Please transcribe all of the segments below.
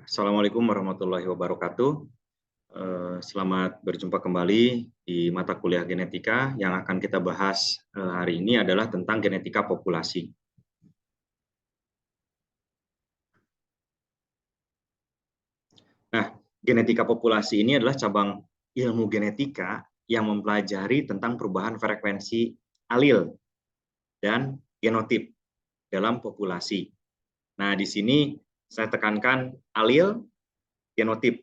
Assalamualaikum warahmatullahi wabarakatuh. Selamat berjumpa kembali di mata kuliah genetika. Yang akan kita bahas hari ini adalah tentang genetika populasi. Nah, genetika populasi ini adalah cabang ilmu genetika yang mempelajari tentang perubahan frekuensi alil dan genotip dalam populasi. Nah, di sini saya tekankan alil, genotip.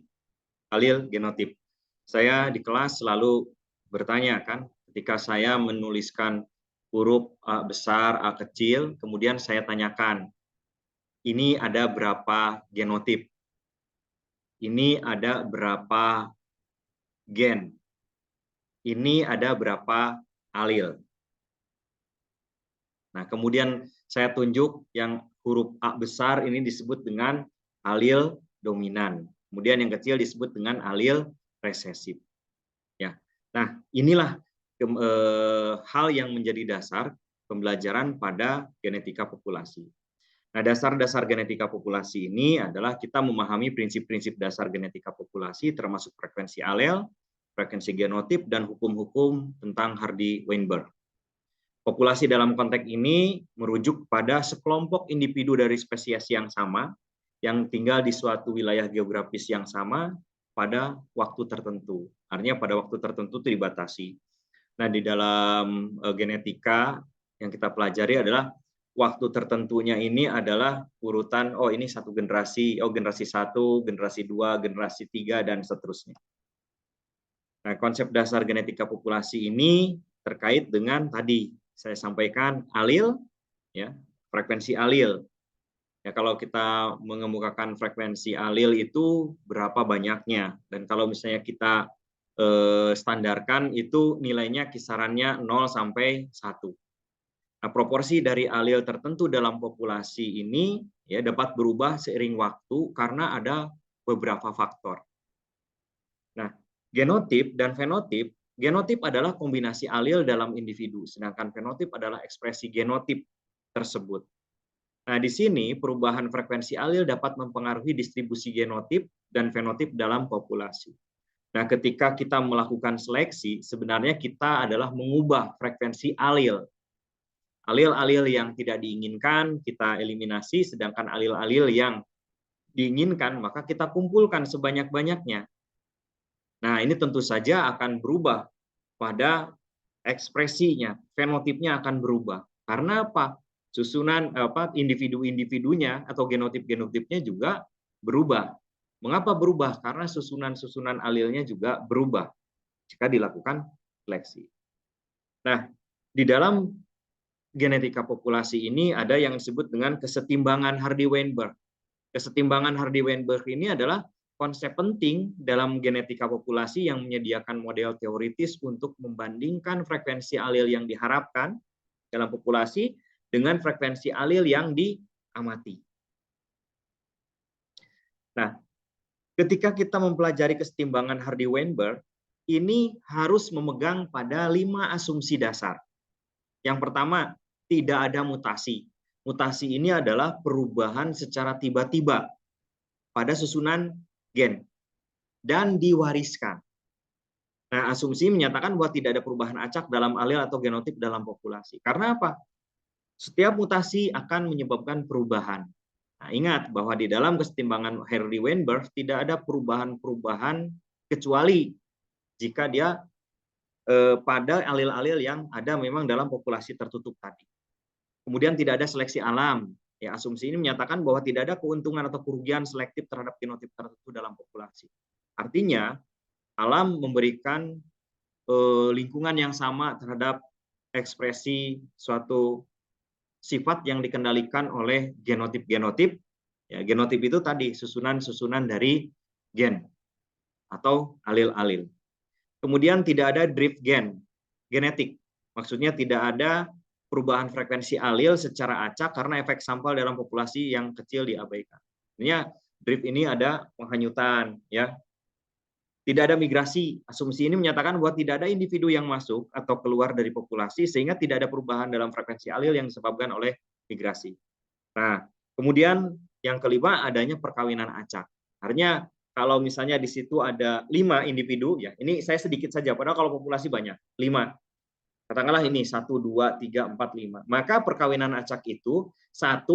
Alil, genotip. Saya di kelas selalu bertanya kan, ketika saya menuliskan huruf A besar, A kecil, kemudian saya tanyakan, ini ada berapa genotip? Ini ada berapa gen? Ini ada berapa alil? Nah, kemudian saya tunjuk yang huruf A besar ini disebut dengan alil dominan. Kemudian yang kecil disebut dengan alil resesif. Ya. Nah, inilah hal yang menjadi dasar pembelajaran pada genetika populasi. Nah, dasar-dasar genetika populasi ini adalah kita memahami prinsip-prinsip dasar genetika populasi termasuk frekuensi alel, frekuensi genotip, dan hukum-hukum tentang Hardy-Weinberg. Populasi dalam konteks ini merujuk pada sekelompok individu dari spesies yang sama yang tinggal di suatu wilayah geografis yang sama pada waktu tertentu. Artinya pada waktu tertentu itu dibatasi. Nah, di dalam genetika yang kita pelajari adalah waktu tertentunya ini adalah urutan, oh ini satu generasi, oh generasi 1, generasi 2, generasi 3, dan seterusnya. Nah, konsep dasar genetika populasi ini terkait dengan tadi saya sampaikan alil, ya, frekuensi alil. Ya, kalau kita mengemukakan frekuensi alil itu berapa banyaknya, dan kalau misalnya kita standarkan itu nilainya kisarannya 0 sampai 1. Nah, proporsi dari alil tertentu dalam populasi ini ya dapat berubah seiring waktu karena ada beberapa faktor. Nah, genotip dan fenotip, genotip adalah kombinasi alil dalam individu, sedangkan fenotip adalah ekspresi genotip tersebut. Nah, di sini perubahan frekuensi alil dapat mempengaruhi distribusi genotip dan fenotip dalam populasi. Nah, ketika kita melakukan seleksi, sebenarnya kita adalah mengubah frekuensi alil. Alil-alil yang tidak diinginkan kita eliminasi, sedangkan alil-alil yang diinginkan maka kita kumpulkan sebanyak-banyaknya. Nah, ini tentu saja akan berubah pada ekspresinya, fenotipnya akan berubah. Karena apa? Susunan individu-individunya atau genotip-genotipnya juga berubah. Mengapa berubah? Karena susunan-susunan alilnya juga berubah jika dilakukan seleksi. Nah, di dalam genetika populasi ini ada yang disebut dengan kesetimbangan Hardy-Weinberg. Kesetimbangan Hardy-Weinberg ini adalah konsep penting dalam genetika populasi yang menyediakan model teoritis untuk membandingkan frekuensi alil yang diharapkan dalam populasi dengan frekuensi alil yang diamati. Nah, ketika kita mempelajari kesetimbangan Hardy-Weinberg, ini harus memegang pada 5 asumsi dasar. Yang pertama, tidak ada mutasi. Mutasi ini adalah perubahan secara tiba-tiba pada susunan gen dan diwariskan. Nah, asumsi menyatakan bahwa tidak ada perubahan acak dalam alil atau genotip dalam populasi. Karena apa? Setiap mutasi akan menyebabkan perubahan. Nah, ingat bahwa di dalam kesetimbangan Hardy-Weinberg tidak ada perubahan-perubahan kecuali jika dia pada alil-alil yang ada memang dalam populasi tertutup tadi. Kemudian tidak ada seleksi alam. Ya, asumsi ini menyatakan bahwa tidak ada keuntungan atau kerugian selektif terhadap genotip tertentu dalam populasi. Artinya, alam memberikan lingkungan yang sama terhadap ekspresi suatu sifat yang dikendalikan oleh genotip-genotip. Ya, genotip itu tadi susunan-susunan dari gen atau alil-alil. Kemudian tidak ada drift genetik. Maksudnya tidak ada perubahan frekuensi alil secara acak karena efek sampel dalam populasi yang kecil diabaikan. Artinya drift ini ada penghanyutan, ya. Tidak ada migrasi. Asumsi ini menyatakan bahwa tidak ada individu yang masuk atau keluar dari populasi sehingga tidak ada perubahan dalam frekuensi alil yang disebabkan oleh migrasi. Nah, kemudian yang kelima adanya perkawinan acak. Artinya kalau misalnya di situ ada 5 individu, ya ini saya sedikit saja, padahal kalau populasi banyak, 5. Katakanlah ini 1, 2, 3, 4, 5. Maka perkawinan acak itu 1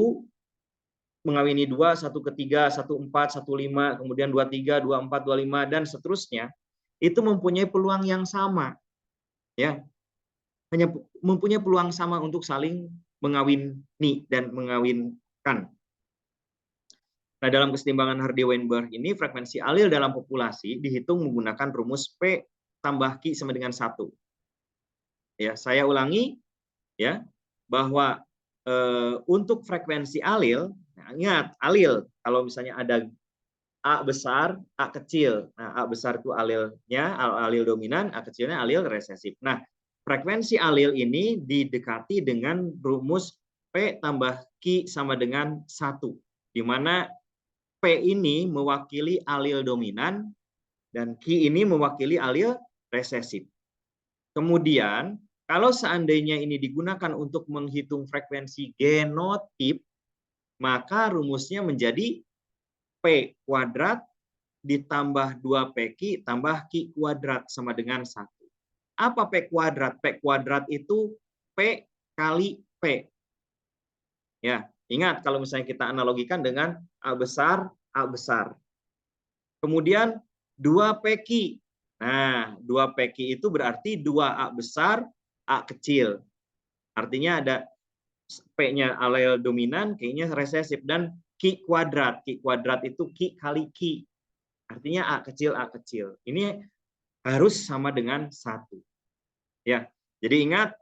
mengawini 2, 1 ketiga, 1 4, 1 5, kemudian 2 3, 2 4, 2 5 dan seterusnya, itu mempunyai peluang yang sama, ya. Hanya mempunyai peluang sama untuk saling mengawini dan mengawinkan. Nah, dalam kesetimbangan Hardy-Weinberg ini frekuensi alil dalam populasi dihitung menggunakan rumus P tambah Q sama dengan 1. Ya, saya ulangi ya, bahwa untuk frekuensi alil, nah ingat alil kalau misalnya ada A besar, A kecil. Nah, A besar itu alilnya, alil dominan, A kecilnya alil resesif. Nah, frekuensi alil ini didekati dengan rumus P tambah Q sama dengan 1, di mana P ini mewakili alil dominan dan Q ini mewakili alil resesif. Kemudian, kalau seandainya ini digunakan untuk menghitung frekuensi genotip, maka rumusnya menjadi P kuadrat ditambah 2PQ tambah Q kuadrat sama dengan 1. Apa P kuadrat? P kuadrat itu P kali P. Ya, ingat kalau misalnya kita analogikan dengan A besar, A besar. Kemudian 2PQ. Nah, 2PQ itu berarti 2A besar, A kecil. Artinya ada P-nya alel dominan, Q-nya resesif, dan Q kuadrat. Q kuadrat itu Q kali Q. Artinya A kecil, A kecil. Ini harus sama dengan 1. Ya, jadi ingat,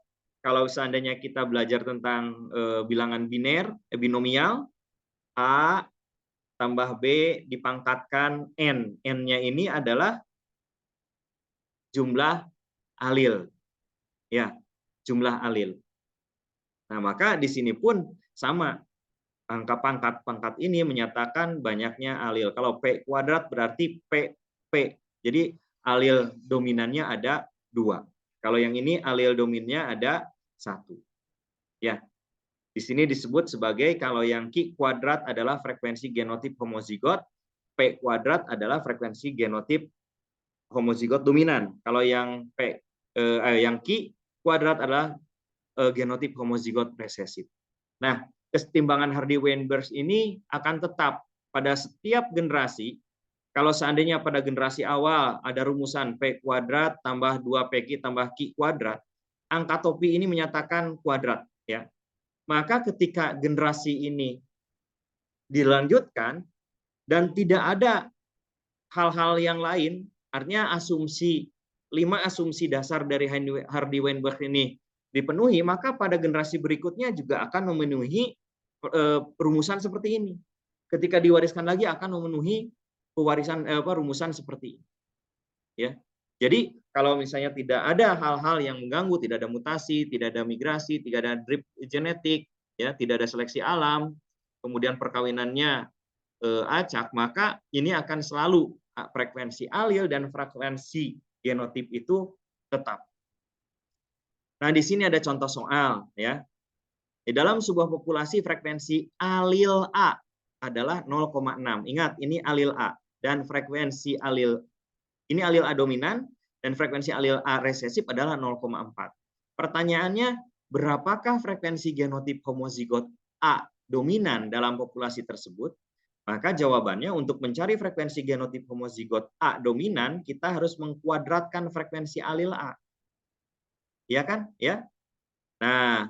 kalau seandainya kita belajar tentang bilangan biner, binomial, A tambah B dipangkatkan N. N-nya ini adalah jumlah alil. Ya, jumlah alil. Nah, maka di sini pun sama. Angka pangkat ini menyatakan banyaknya alil. Kalau P kuadrat berarti P. Jadi alil dominannya ada 2. Kalau yang ini alil dominannya ada 1. Ya. Di sini disebut sebagai kalau yang Q kuadrat adalah frekuensi genotip homozigot, P kuadrat adalah frekuensi genotip homozigot dominan. Kalau yang yang Q kuadrat adalah genotip homozigot resesif. Nah, kesetimbangan Hardy-Weinberg ini akan tetap pada setiap generasi. Kalau seandainya pada generasi awal ada rumusan P kuadrat tambah 2PQ tambah Q kuadrat, angka topi ini menyatakan kuadrat. Ya. Maka ketika generasi ini dilanjutkan dan tidak ada hal-hal yang lain, artinya 5 asumsi dasar dari Hardy-Weinberg ini dipenuhi, maka pada generasi berikutnya juga akan memenuhi rumusan seperti ini. Ketika diwariskan lagi akan memenuhi rumusan seperti ini. Ya. Jadi kalau misalnya tidak ada hal-hal yang mengganggu, tidak ada mutasi, tidak ada migrasi, tidak ada drift genetik, ya, tidak ada seleksi alam, kemudian perkawinannya acak, maka ini akan selalu frekuensi alil dan frekuensi genotip itu tetap. Nah, di sini ada contoh soal, ya. Di dalam sebuah populasi frekuensi alil A adalah 0,6. Ingat, ini alil A dan frekuensi alil ini alil A dominan dan frekuensi alil A resesif adalah 0,4. Pertanyaannya, berapakah frekuensi genotip homozigot A dominan dalam populasi tersebut? Maka jawabannya untuk mencari frekuensi genotip homozigot A dominan, kita harus mengkuadratkan frekuensi alil A. Ya kan? Ya. Nah,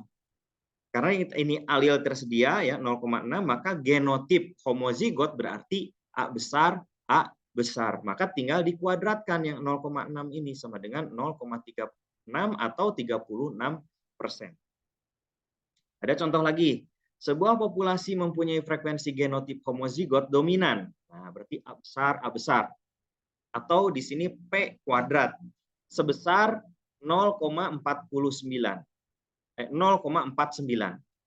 karena ini alil tersedia ya 0,6, maka genotip homozigot berarti A besar, A besar. Maka tinggal dikuadratkan yang 0,6 ini sama dengan 0,36 atau 36%. Ada contoh lagi. Sebuah populasi mempunyai frekuensi genotip homozigot dominan. Nah, berarti A besar, A besar. Atau di sini P kuadrat sebesar 0,49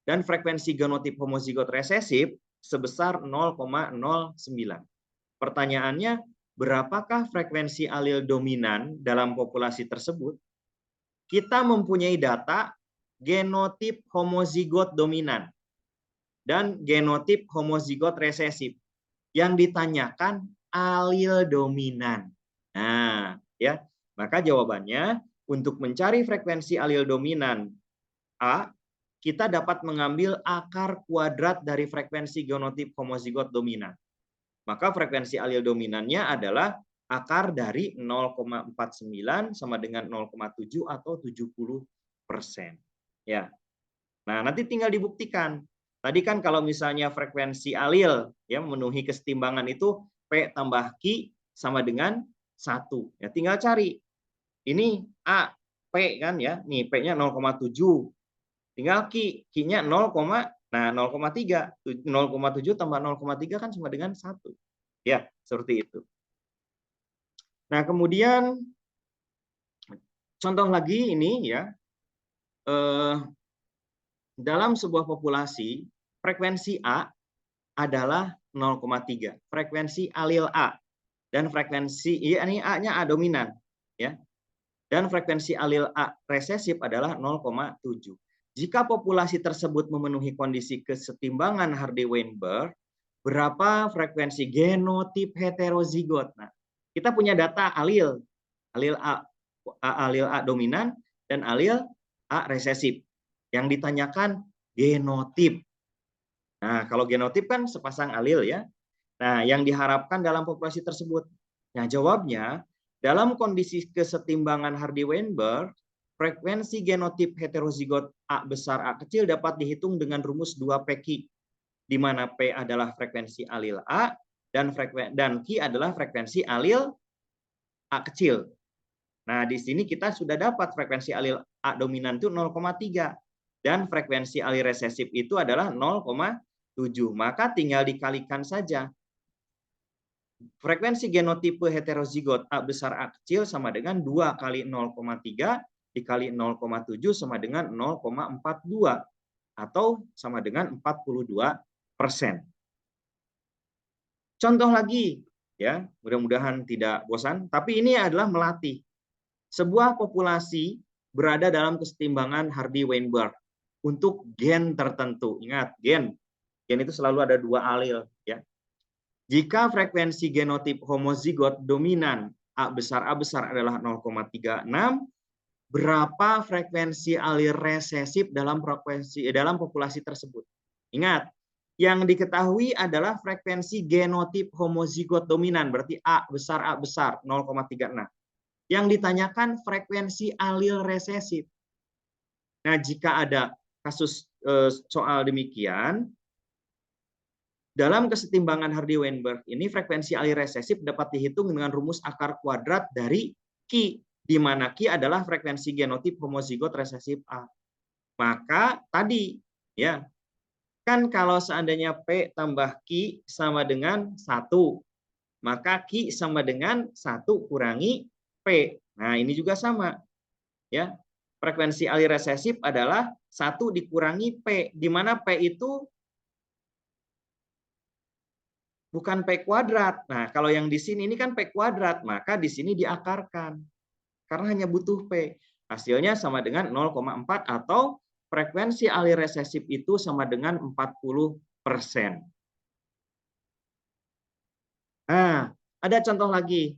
dan frekuensi genotip homozigot resesif sebesar 0,09. Pertanyaannya, berapakah frekuensi alil dominan dalam populasi tersebut? Kita mempunyai data genotip homozigot dominan dan genotip homozigot resesif. Yang ditanyakan alil dominan. Nah, ya. Maka jawabannya untuk mencari frekuensi alil dominan A, kita dapat mengambil akar kuadrat dari frekuensi genotip homozigot dominan. Maka frekuensi alil dominannya adalah akar dari 0,49 sama dengan 0,7 atau 70%. Ya. Nah, nanti tinggal dibuktikan. Tadi kan kalau misalnya frekuensi alil ya memenuhi kesetimbangan itu P tambah Q sama dengan 1. Ya, tinggal cari. Ini A, P kan ya. Nih P-nya 0,7. Tinggal Q-nya 0, nah 0,3. 0,7 tambah 0,3 kan sama dengan 1. Ya, seperti itu. Nah, kemudian contoh lagi ini ya. Dalam sebuah populasi, frekuensi A adalah 0,3. Frekuensi alil A dan frekuensi ini A-nya A dominan ya. Dan frekuensi alil A resesif adalah 0,7. Jika populasi tersebut memenuhi kondisi kesetimbangan Hardy-Weinberg, berapa frekuensi genotip heterozigot? Nah, kita punya data alil A dominan dan alil A resesif. Yang ditanyakan genotip. Nah, kalau genotip kan sepasang alil ya. Nah, yang diharapkan dalam populasi tersebut. Nah, jawabnya dalam kondisi kesetimbangan Hardy-Weinberg, frekuensi genotip heterozigot A besar A kecil dapat dihitung dengan rumus 2PQ, di mana P adalah frekuensi alil A dan Q adalah frekuensi alil A kecil. Nah, di sini kita sudah dapat frekuensi alil A dominan itu 0,3 dan frekuensi alil resesif itu adalah 0,7. Maka tinggal dikalikan saja. Frekuensi genotipe heterozigot A besar A kecil sama dengan 2 kali 0,3 dikali 0,7 sama dengan 0,42 atau sama dengan 42%. Contoh lagi ya, mudah-mudahan tidak bosan, tapi ini adalah melatih. Sebuah populasi berada dalam kesetimbangan Hardy-Weinberg untuk gen tertentu. Ingat, gen itu selalu ada 2 alil ya. Jika frekuensi genotip homozigot dominan A besar adalah 0,36, berapa frekuensi alil resesif dalam populasi tersebut? Ingat, yang diketahui adalah frekuensi genotip homozigot dominan, berarti A besar 0,36. Yang ditanyakan frekuensi alil resesif. Nah, jika ada kasus soal demikian, dalam kesetimbangan Hardy-Weinberg ini frekuensi alil resesif dapat dihitung dengan rumus akar kuadrat dari Q, di mana Q adalah frekuensi genotip homozigot resesif A. Maka tadi ya, kan kalau seandainya P tambah Q sama dengan 1, maka Q sama dengan 1 kurangi P. Nah, ini juga sama. Ya. Frekuensi alil resesif adalah 1 dikurangi P, di mana P itu bukan P kuadrat. Nah, kalau yang di sini ini kan P kuadrat, maka di sini diakarkan. Karena hanya butuh P. Hasilnya sama dengan 0,4 atau frekuensi alil resesif itu sama dengan 40%. Nah, ada contoh lagi.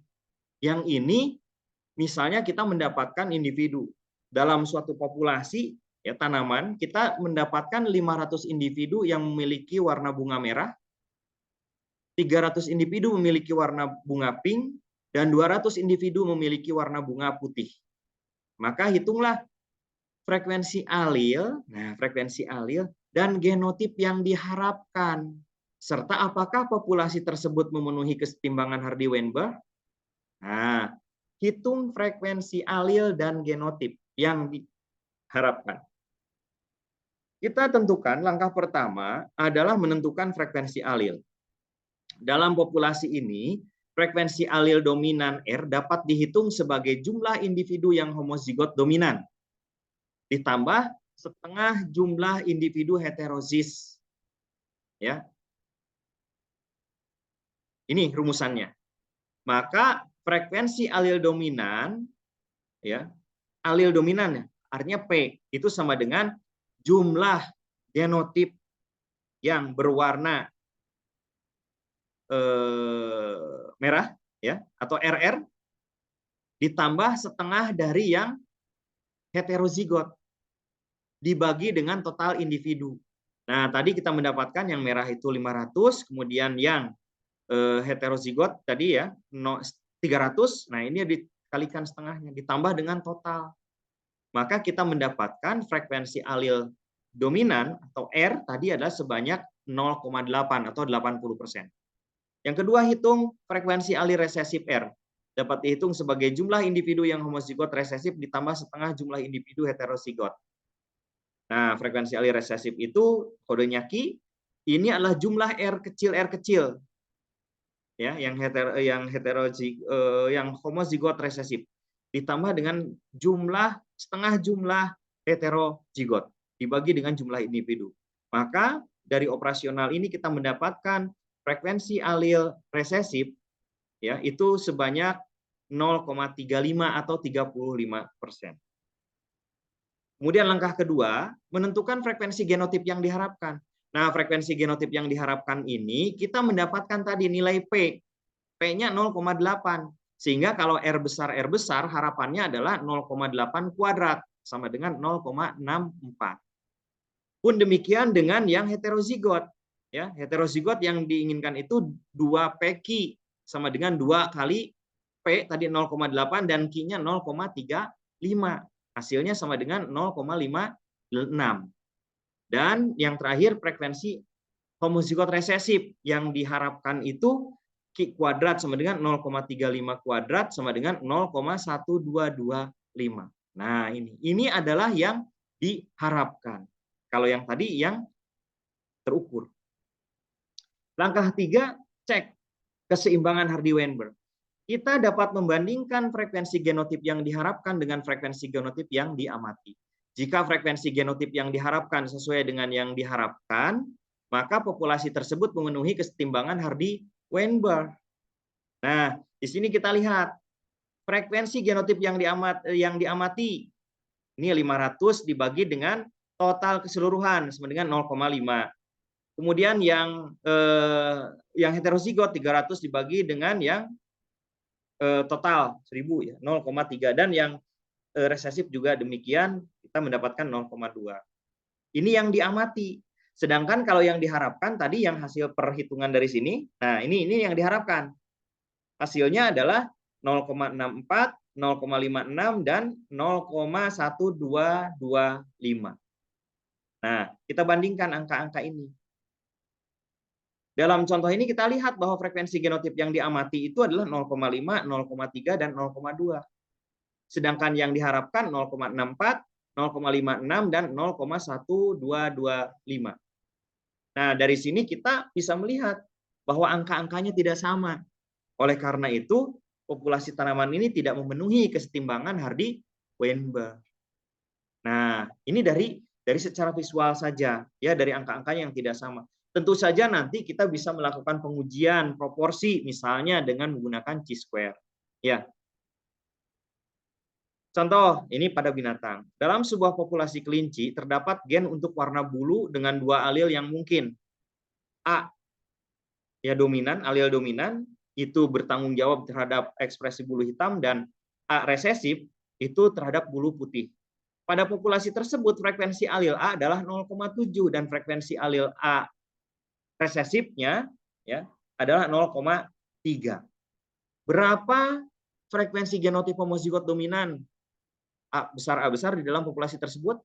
Yang ini misalnya kita mendapatkan individu dalam suatu populasi ya tanaman, kita mendapatkan 500 individu yang memiliki warna bunga merah, 300 individu memiliki warna bunga pink, dan 200 individu memiliki warna bunga putih. Maka hitunglah frekuensi alil, dan genotip yang diharapkan, serta apakah populasi tersebut memenuhi kesetimbangan Hardy-Weinberg. Nah, hitung frekuensi alil dan genotip yang diharapkan. Kita tentukan langkah pertama adalah menentukan frekuensi alil. Dalam populasi ini, frekuensi alil dominan R dapat dihitung sebagai jumlah individu yang homozigot dominan, ditambah setengah jumlah individu heterozis. Ya. Ini rumusannya. Maka frekuensi alil dominan, ya, alil dominan artinya P itu sama dengan jumlah genotip yang berwarna merah ya atau RR ditambah setengah dari yang heterozigot dibagi dengan total individu. Nah, tadi kita mendapatkan yang merah itu 500, kemudian yang heterozigot tadi ya 300. Nah, ini dikalikan setengahnya ditambah dengan total. Maka kita mendapatkan frekuensi alil dominan atau R tadi adalah sebanyak 0,8 atau 80%. Yang kedua, hitung frekuensi alil resesif R. Dapat dihitung sebagai jumlah individu yang homozigot resesif ditambah setengah jumlah individu heterozigot. Nah, frekuensi alil resesif itu kodenya Ki. Ini adalah jumlah R kecil ya, yang homozigot resesif ditambah dengan setengah jumlah heterozigot dibagi dengan jumlah individu. Maka dari operasional ini kita mendapatkan frekuensi alil resesif ya itu sebanyak 0,35 atau 35%. Kemudian langkah kedua, menentukan frekuensi genotip yang diharapkan. Nah, frekuensi genotip yang diharapkan ini kita mendapatkan tadi nilai P. P-nya 0,8. Sehingga kalau R besar harapannya adalah 0,8 kuadrat sama dengan 0,64. Pun demikian dengan yang heterozigot. Ya, heterozigot yang diinginkan itu 2PQ sama dengan 2 kali P tadi 0,8 dan Q-nya 0,35. Hasilnya sama dengan 0,56. Dan yang terakhir frekuensi homozigot resesif yang diharapkan itu Q kuadrat sama dengan 0,35 kuadrat sama dengan 0,1225. Nah, ini adalah yang diharapkan. Kalau yang tadi yang terukur. Langkah 3, cek keseimbangan Hardy-Weinberg. Kita dapat membandingkan frekuensi genotip yang diharapkan dengan frekuensi genotip yang diamati. Jika frekuensi genotip yang diharapkan sesuai dengan yang diharapkan, maka populasi tersebut memenuhi keseimbangan Hardy-Weinberg. Nah, di sini kita lihat frekuensi genotip yang diamati ini 500 dibagi dengan total keseluruhan sama dengan 0,5. Kemudian yang heterozigot 300 dibagi dengan yang total 1000 ya 0,3 dan yang resesif juga demikian kita mendapatkan 0,2. Ini yang diamati. Sedangkan kalau yang diharapkan tadi yang hasil perhitungan dari sini, nah ini yang diharapkan. Hasilnya adalah 0,64, 0,56 dan 0,1225. Nah, kita bandingkan angka-angka ini. Dalam contoh ini kita lihat bahwa frekuensi genotip yang diamati itu adalah 0,5, 0,3, dan 0,2. Sedangkan yang diharapkan 0,64, 0,56, dan 0,1225. Nah, dari sini kita bisa melihat bahwa angka-angkanya tidak sama. Oleh karena itu, populasi tanaman ini tidak memenuhi kesetimbangan Hardy-Weinberg. Nah, ini dari secara visual saja, ya dari angka-angkanya yang tidak sama. Tentu saja nanti kita bisa melakukan pengujian proporsi misalnya dengan menggunakan chi-square. Ya. Contoh, ini pada binatang. Dalam sebuah populasi kelinci terdapat gen untuk warna bulu dengan 2 alil yang mungkin. A ya dominan, alil dominan itu bertanggung jawab terhadap ekspresi bulu hitam dan A resesif itu terhadap bulu putih. Pada populasi tersebut frekuensi alil A adalah 0,7 dan frekuensi alil A resesifnya ya adalah 0,3. Berapa frekuensi genotip homozigot dominan A besar di dalam populasi tersebut?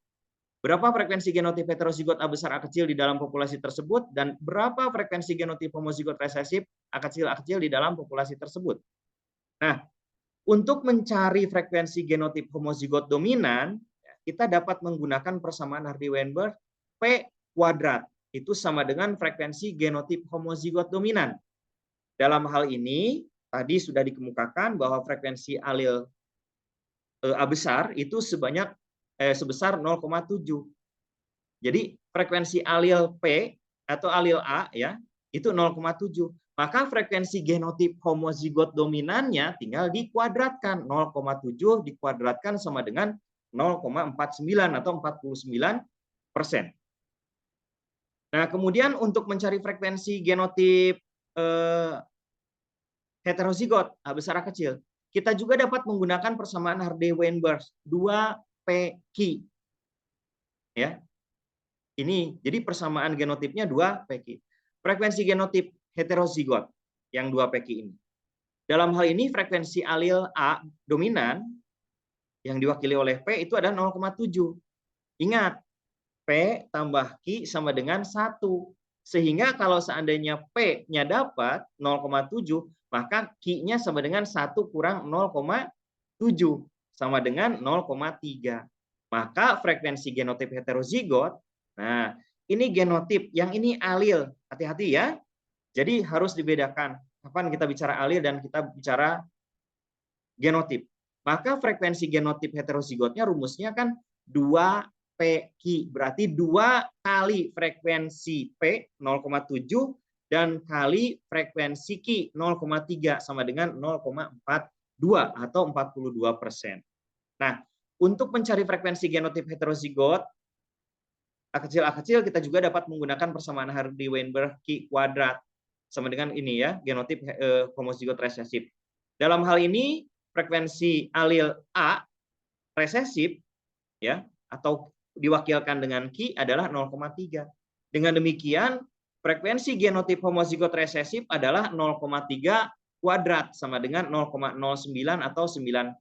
Berapa frekuensi genotip heterozigot A besar A kecil di dalam populasi tersebut dan berapa frekuensi genotip homozigot resesif A kecil di dalam populasi tersebut? Nah, untuk mencari frekuensi genotip homozigot dominan, kita dapat menggunakan persamaan Hardy-Weinberg P kuadrat. Itu sama dengan frekuensi genotip homozigot dominan. Dalam hal ini, tadi sudah dikemukakan bahwa frekuensi alil A besar itu sebesar 0,7. Jadi frekuensi alil P atau alil A ya, itu 0,7. Maka frekuensi genotip homozigot dominannya tinggal dikuadratkan. 0,7 dikuadratkan sama dengan 0,49 atau 49%. Nah, kemudian untuk mencari frekuensi genotip heterozigot A besar A kecil. Kita juga dapat menggunakan persamaan Hardy-Weinberg 2pq. Ya. Ini jadi persamaan genotipnya 2pq. Frekuensi genotip heterozigot yang 2pq ini. Dalam hal ini frekuensi alil A dominan yang diwakili oleh P itu adalah 0,7. Ingat, P tambah Q sama dengan 1. Sehingga kalau seandainya P-nya dapat 0,7, maka Q-nya sama dengan 1 kurang 0,7. Sama dengan 0,3. Maka frekuensi genotip heterozigot, nah ini genotip, yang ini alil. Hati-hati ya. Jadi harus dibedakan. Kapan kita bicara alil dan kita bicara genotip. Maka frekuensi genotip heterozigotnya rumusnya kan 2pq. Berarti 2 kali frekuensi P 0,7 dan kali frekuensi Q 0,3 sama dengan 0,42 atau 42%. Nah, untuk mencari frekuensi genotyp heterozigot A kecil kita juga dapat menggunakan persamaan Hardy-Weinberg Q kuadrat sama dengan ini ya, genotyp homozigot resesif. Dalam hal ini frekuensi alil A resesif ya atau diwakilkan dengan Q adalah 0,3. Dengan demikian frekuensi genotip homozigot resesif adalah 0,3 kuadrat sama dengan 0,09 atau 9%.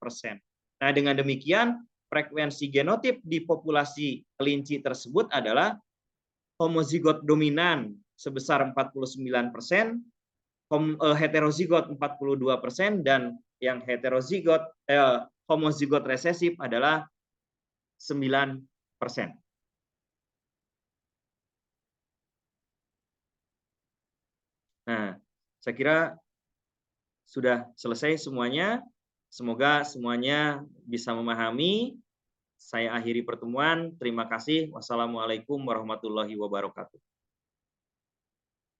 Nah, dengan demikian frekuensi genotip di populasi kelinci tersebut adalah homozigot dominan sebesar 49%, heterozigot 42%, dan yang heterozigot homozigot resesif adalah 9%. Nah, saya kira sudah selesai semuanya. Semoga semuanya bisa memahami. Saya akhiri pertemuan. Terima kasih. Wassalamualaikum warahmatullahi wabarakatuh.